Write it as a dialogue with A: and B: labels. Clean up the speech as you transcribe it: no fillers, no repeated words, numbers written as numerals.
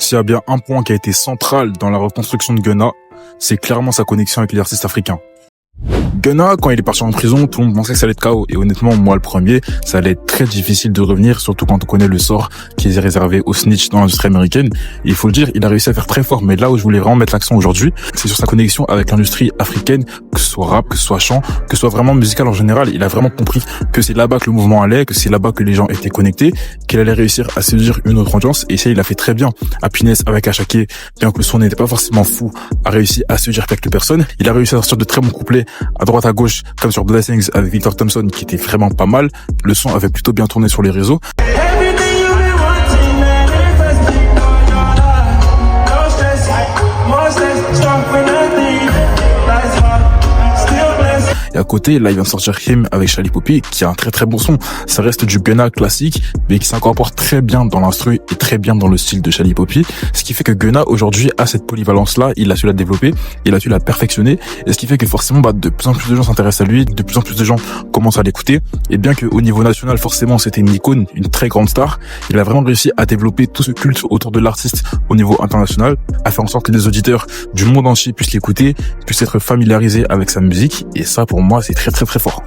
A: s'il y a bien un point qui a été central dans la reconstruction de Gunna, c'est clairement sa connexion avec les artistes africains. Gunna, quand il est parti en prison, tout le monde pensait que ça allait être KO. Et honnêtement, moi, le premier, ça allait être très difficile de revenir, surtout quand on connaît le sort qui est réservé aux snitch dans l'industrie américaine. Et il faut le dire, il a réussi à faire très fort. Mais là où je voulais vraiment mettre l'accent aujourd'hui, c'est sur sa connexion avec l'industrie africaine, que ce soit rap, que ce soit chant, que ce soit vraiment musical en général. Il a vraiment compris que c'est là-bas que le mouvement allait, que c'est là-bas que les gens étaient connectés, qu'il allait réussir à séduire une autre audience. Et ça, il a fait très bien. Happiness avec Asake, bien que le son n'était pas forcément fou, a réussi à séduire quelques personnes. Il a réussi à sortir de très bons couplets à droite à gauche, comme sur Blessings avec Victor Thompson, qui était vraiment pas mal. Le son avait plutôt bien tourné sur les réseaux. Et à côté, là, il vient de sortir Him avec Charlie Poppy, qui a un très très bon son. Ça reste du Gunna classique, mais qui s'incorpore très bien dans l'instru et très bien dans le style de Charlie Poppy. Ce qui fait que Gunna, aujourd'hui, a cette polyvalence-là, il a su la développer, il a su la perfectionner, et ce qui fait que forcément, de plus en plus de gens s'intéressent à lui, de plus en plus de gens commencent à l'écouter. Et bien qu'au niveau national, forcément, c'était une icône, une très grande star, il a vraiment réussi à développer tout ce culte autour de l'artiste au niveau international, à faire en sorte que des auditeurs du monde entier puissent l'écouter, puissent être familiarisés avec sa musique, et ça, pour moi, c'est très très très fort.